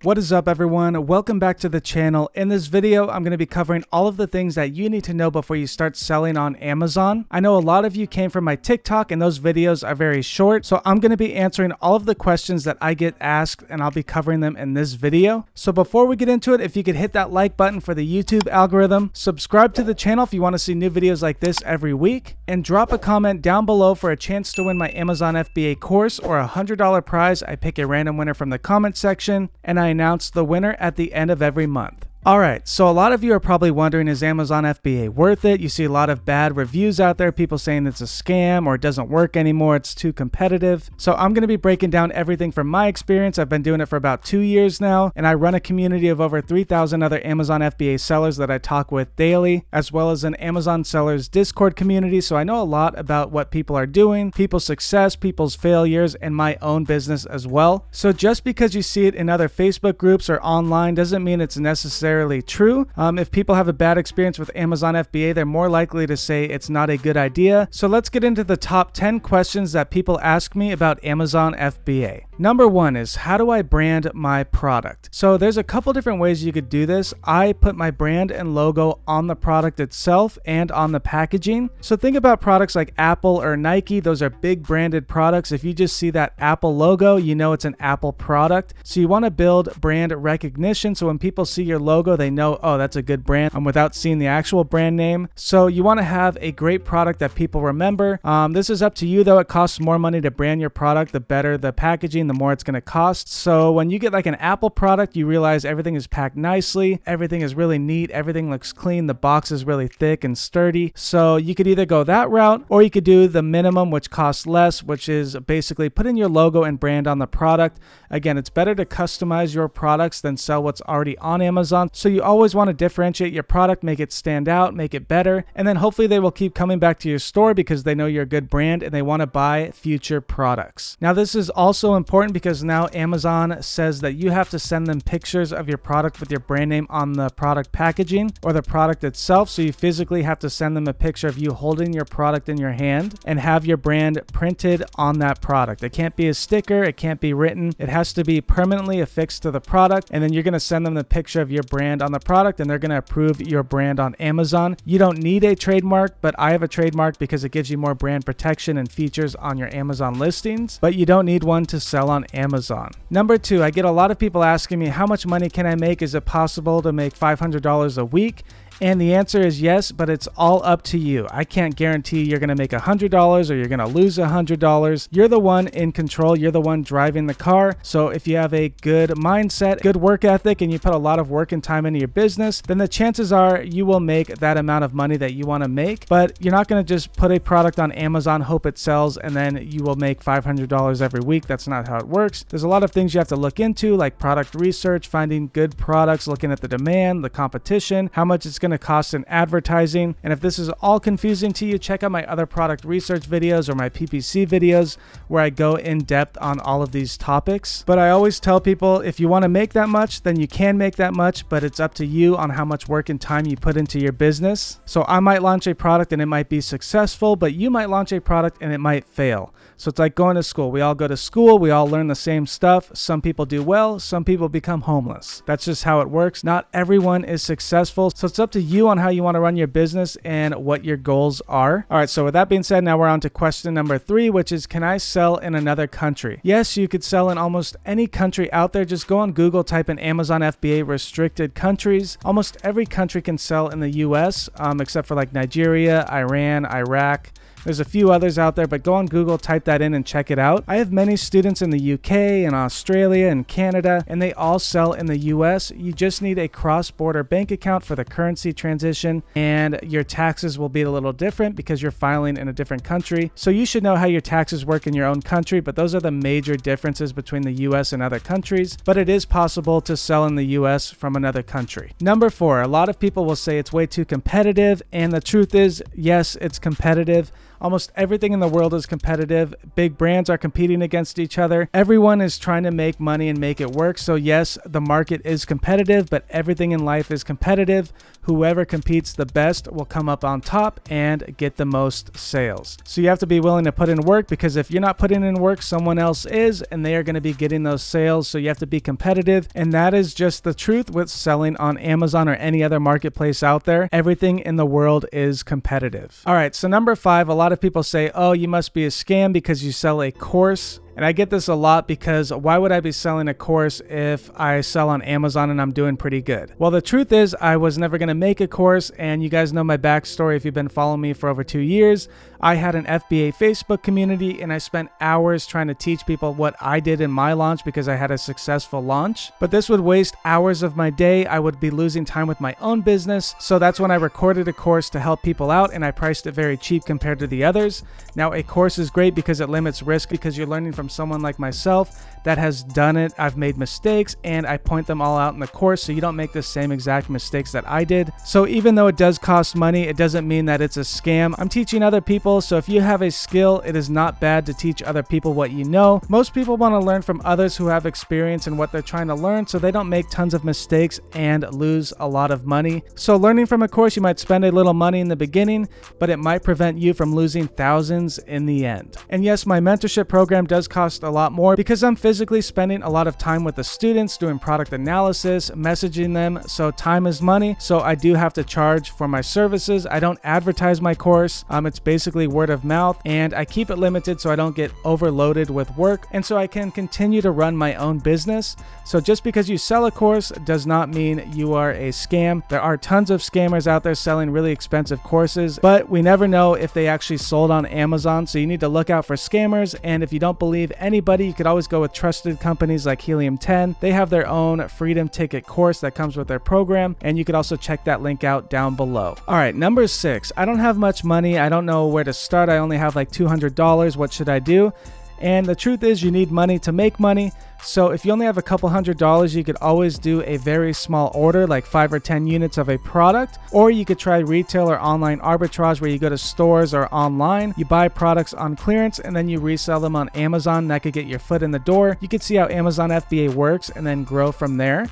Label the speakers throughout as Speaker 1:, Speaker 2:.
Speaker 1: What is up, everyone? Welcome back to the channel. In this video, I'm going to be covering all of the things that you need to know before you start selling on Amazon. I know a lot of you came from my TikTok and those videos are very short, so I'm going to be answering all of the questions that I get asked and I'll be covering them in this video. So before we get into it, if you could hit that like button for the YouTube algorithm, subscribe to the channel if you want to see new videos like this every week, and drop a comment down below for a chance to win my Amazon FBA course or a $100 prize. I pick a random winner from the comment section and I announce the winner at the end of every month. Alright, so a lot of you are probably wondering, is Amazon FBA worth it? You see a lot of bad reviews out there, people saying it's a scam or it doesn't work anymore, it's too competitive. So I'm going to be breaking down everything from my experience. I've been doing it for about 2 years now, and I run a community of over 3,000 other Amazon FBA sellers that I talk with daily, as well as an Amazon sellers Discord community. So I know a lot about what people are doing, people's success, people's failures, and my own business as well. So just because you see it in other Facebook groups or online doesn't mean it's necessarily true. If people have a bad experience with Amazon FBA, they're more likely to say it's not a good idea. So let's get into the top 10 questions that people ask me about Amazon FBA. Number one is, how do I brand my product? So there's a couple different ways you could do this. I put my brand and logo on the product itself and on the packaging. So think about products like Apple or Nike. Those are big branded products. If you just see that Apple logo, you know it's an Apple product. So you want to build brand recognition. So when people see your logo, they know, oh, that's a good brand, without seeing the actual brand name. So you want to have a great product that people remember. This is up to you though. It costs more money to brand your product. The better the packaging, the more it's going to cost. So when you get like an Apple product, you realize everything is packed nicely. Everything is really neat. Everything looks clean. The box is really thick and sturdy. So you could either go that route or you could do the minimum, which costs less, which is basically putting your logo and brand on the product. Again, it's better to customize your products than sell what's already on Amazon. So you always want to differentiate your product, make it stand out, make it better, and then hopefully they will keep coming back to your store because they know you're a good brand and they want to buy future products. Now, this is also important because now Amazon says that you have to send them pictures of your product with your brand name on the product packaging or the product itself. So you physically have to send them a picture of you holding your product in your hand and have your brand printed on that product. It can't be a sticker, it can't be written, it has to be permanently affixed to the product, and then you're going to send them the picture of your brand on the product and they're going to approve your brand on Amazon. You don't need a trademark, but I have a trademark because it gives you more brand protection and features on your Amazon listings, but you don't need one to sell on Amazon. Number two, I get a lot of people asking me, how much money can I make? Is it possible to make $500 a week? And the answer is yes, but it's all up to you. I can't guarantee you're going to make $100 or you're going to lose $100. You're the one in control. You're the one driving the car. So if you have a good mindset, good work ethic, and you put a lot of work and time into your business, then the chances are you will make that amount of money that you want to make. But you're not going to just put a product on Amazon, hope it sells, and then you will make $500 every week. That's not how it works. There's a lot of things you have to look into, like product research, finding good products, looking at the demand, the competition, how much it's going to cost in advertising. And if this is all confusing to you, check out my other product research videos or my PPC videos where I go in depth on all of these topics. But I always tell people, if you want to make that much, then you can make that much, but it's up to you on how much work and time you put into your business. So I might launch a product and it might be successful, but you might launch a product and it might fail. So it's like going to school. We all go to school. We all learn the same stuff. Some people do well. Some people become homeless. That's just how it works. Not everyone is successful. So it's up to you on how you want to run your business and what your goals are. All right. So with that being said, now we're on to question number 3, which is, can I sell in another country? Yes, you could sell in almost any country out there. Just go on Google, type in Amazon FBA restricted countries. Almost every country can sell in the US, except for like Nigeria, Iran, Iraq. There's a few others out there, but go on Google, type that in and check it out. I have many students in the UK and Australia and Canada, and they all sell in the US. You just need a cross-border bank account for the currency transition, and your taxes will be a little different because you're filing in a different country. So you should know how your taxes work in your own country, but those are the major differences between the US and other countries. But it is possible to sell in the US from another country. Number 4, a lot of people will say it's way too competitive, and the truth is, yes, it's competitive. Almost everything in the world is competitive. Big brands are competing against each other. Everyone is trying to make money and make it work. So yes, the market is competitive, but everything in life is competitive. Whoever competes the best will come up on top and get the most sales. So you have to be willing to put in work, because if you're not putting in work, someone else is, and they are going to be getting those sales. So you have to be competitive. And that is just the truth with selling on Amazon or any other marketplace out there. Everything in the world is competitive. All right. So number 5, a lot of people say, oh, you must be a scam because you sell a course. And I get this a lot, because why would I be selling a course if I sell on Amazon and I'm doing pretty good? Well, the truth is I was never going to make a course, and you guys know my backstory if you've been following me for over 2 years. I had an FBA Facebook community, and I spent hours trying to teach people what I did in my launch because I had a successful launch. But this would waste hours of my day. I would be losing time with my own business. So that's when I recorded a course to help people out, and I priced it very cheap compared to the others. Now, a course is great because it limits risk, because you're learning from someone like myself that has done it. I've made mistakes, and I point them all out in the course so you don't make the same exact mistakes that I did. So even though it does cost money, it doesn't mean that it's a scam. I'm teaching other people, so if you have a skill, it is not bad to teach other people what you know. Most people want to learn from others who have experience in what they're trying to learn, so they don't make tons of mistakes and lose a lot of money. So learning from a course, you might spend a little money in the beginning, but it might prevent you from losing thousands in the end. And yes, my mentorship program does cost a lot more, because I'm physically spending a lot of time with the students doing product analysis, messaging them. So time is money. So I do have to charge for my services. I don't advertise my course. It's basically word of mouth, and I keep it limited so I don't get overloaded with work, and so I can continue to run my own business. So just because you sell a course does not mean you are a scam. There are tons of scammers out there selling really expensive courses, but we never know if they actually sold on Amazon. So you need to look out for scammers. And if you don't believe anybody, you could always go with trusted companies like Helium 10. They have their own freedom ticket course that comes with their program, and you could also check that link out down below. All right, number 6, I don't have much money. I don't know where to start. I only have like $200. What should I do? And the truth is, you need money to make money. So if you only have a couple $100s, you could always do a very small order, like 5 or 10 units of a product. Or you could try retail or online arbitrage, where you go to stores or online, you buy products on clearance, and then you resell them on Amazon. That could get your foot in the door. You could see how Amazon FBA works and then grow from there.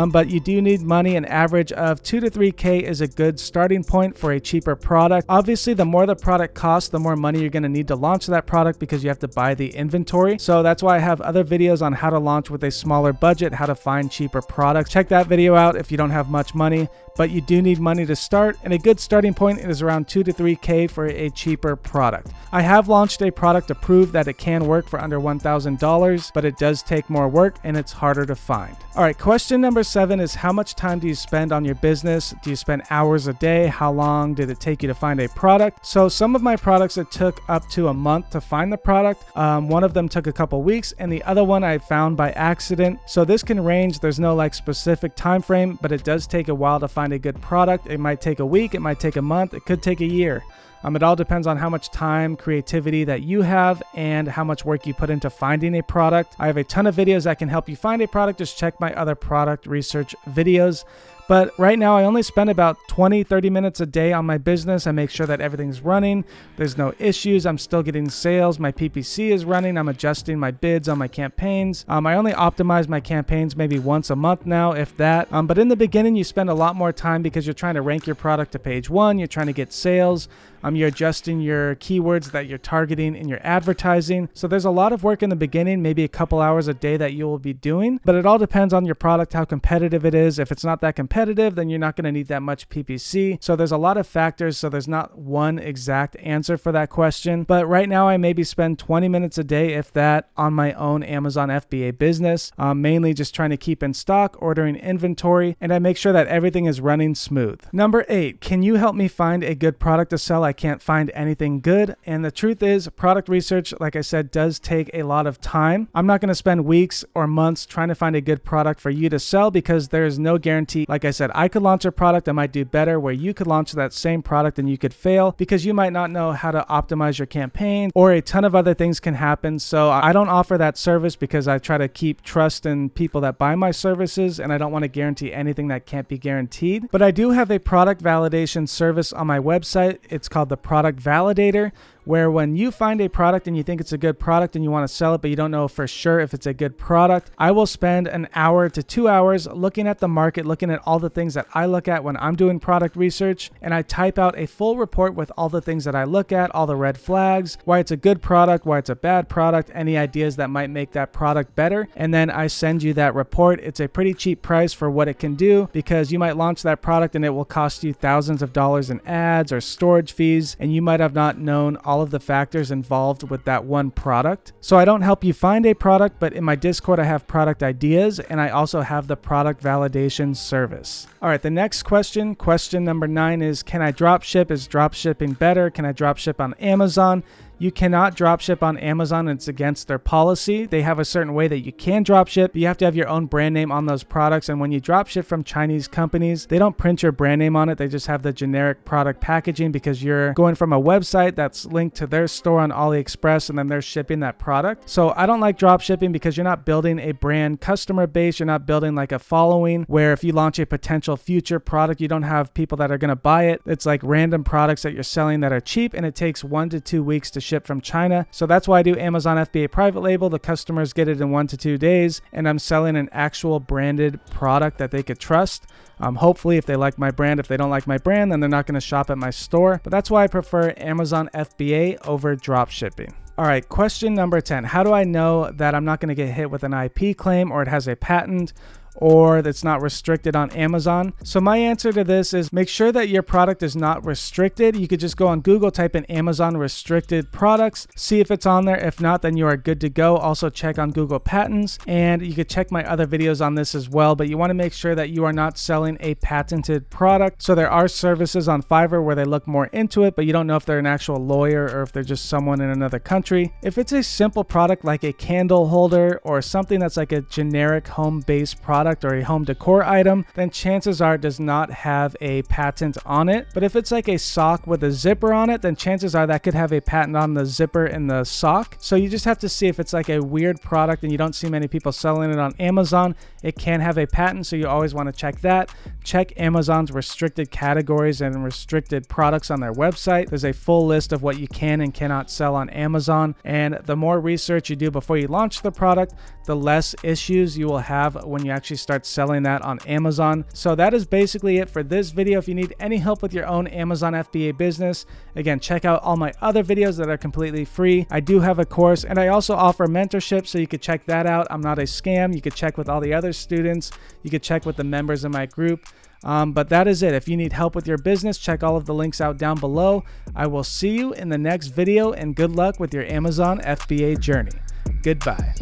Speaker 1: But you do need money. An average of 2 to 3K is a good starting point for a cheaper product. Obviously, the more the product costs, the more money you're going to need to launch that product, because you have to buy the inventory. So that's why I have other videos on how to launch with a smaller budget, how to find cheaper products. Check that video out if you don't have much money. But you do need money to start, and a good starting point is around 2 to 3K for a cheaper product. I have launched a product to prove that it can work for under $1,000, but it does take more work and it's harder to find. All right, question number 7 is, how much time do you spend on your business? Do you spend hours a day? How long did it take you to find a product? So some of my products, it took up to a month to find the product. One of them took a couple weeks, and the other one I found by accident. So this can range. There's no like specific time frame, but it does take a while to find a good product. It might take a week, it might take a month, it could take a year. It all depends on how much time, creativity that you have, and how much work you put into finding a product. I have a ton of videos that can help you find a product. Just check my other product research videos. But right now I only spend about 20-30 minutes a day on my business. I make sure that everything's running. There's no issues. I'm still getting sales. My PPC is running. I'm adjusting my bids on my campaigns. I only optimize my campaigns maybe once a month now, if that. But in the beginning, you spend a lot more time because you're trying to rank your product to page 1. You're trying to get sales. You're adjusting your keywords that you're targeting in your advertising. So there's a lot of work in the beginning, maybe a couple hours a day that you will be doing. But it all depends on your product, how competitive it is. If it's not that competitive, then you're not going to need that much PPC. So there's a lot of factors. So there's not one exact answer for that question. But right now I maybe spend 20 minutes a day, if that, on my own Amazon FBA business, mainly just trying to keep in stock, ordering inventory, and I make sure that everything is running smooth. Number 8, can you help me find a good product to sell? I can't find anything good. And the truth is, product research, like I said, does take a lot of time. I'm not going to spend weeks or months trying to find a good product for you to sell, because there is no guarantee. Like I said, I could launch a product that might do better, where you could launch that same product and you could fail because you might not know how to optimize your campaign, or a ton of other things can happen. So I don't offer that service because I try to keep trust in people that buy my services, and I don't want to guarantee anything that can't be guaranteed. But I do have a product validation service on my website. It's called the Product Validator, where when you find a product and you think it's a good product and you want to sell it, but you don't know for sure if it's a good product, I will spend an hour to 2 hours looking at the market, looking at all the things that I look at when I'm doing product research, and I type out a full report with all the things that I look at, all the red flags, why it's a good product, why it's a bad product, any ideas that might make that product better, and then I send you that report. It's a pretty cheap price for what it can do, because you might launch that product and it will cost you thousands of dollars in ads or storage fees, and you might have not known all of the factors involved with that one product. So I don't help you find a product, but in my Discord I have product ideas, and I also have the product validation service. All right, the next question number 9 is, can I drop ship? Is drop shipping better? Can I drop ship on Amazon? You cannot dropship on Amazon. It's against their policy. They have a certain way that you can dropship. You have to have your own brand name on those products. And when you dropship from Chinese companies, they don't print your brand name on it. They just have the generic product packaging, because you're going from a website that's linked to their store on AliExpress, and then they're shipping that product. So I don't like dropshipping, because you're not building a brand customer base. You're not building like a following where if you launch a potential future product, you don't have people that are going to buy it. It's like random products that you're selling that are cheap, and it takes 1 to 2 weeks to ship from China. So that's why I do Amazon FBA private label. The customers get it in 1 to 2 days, and I'm selling an actual branded product that they could trust. Hopefully, if they like my brand. If they don't like my brand, then they're not going to shop at my store. But that's why I prefer Amazon FBA over drop shipping. All right, question number 10. How do I know that I'm not going to get hit with an IP claim, or it has a patent, or that's not restricted on Amazon? So my answer to this is, make sure that your product is not restricted. You could just go on Google, type in Amazon restricted products, see if it's on there. If not, then you are good to go. Also check on Google patents, and you could check my other videos on this as well, but you want to make sure that you are not selling a patented product. So there are services on Fiverr where they look more into it, but you don't know if they're an actual lawyer or if they're just someone in another country. If it's a simple product like a candle holder or something that's like a generic home-based product or a home decor item, then chances are it does not have a patent on it. But if it's like a sock with a zipper on it, then chances are that could have a patent on the zipper in the sock. So you just have to see if it's like a weird product and you don't see many people selling it on Amazon. It can have a patent, so you always want to check that. Check Amazon's restricted categories and restricted products on their website. There's a full list of what you can and cannot sell on Amazon. And the more research you do before you launch the product, the less issues you will have when you actually start selling that on Amazon. So that is basically it for this video. If you need any help with your own Amazon FBA business, again, check out all my other videos that are completely free. I do have a course, and I also offer mentorship, so you could check that out. I'm not a scam. You could check with all the other students. You could check with the members in my group. But that is it. If you need help with your business, check all of the links out down below. I will see you in the next video, and good luck with your Amazon FBA journey. Goodbye.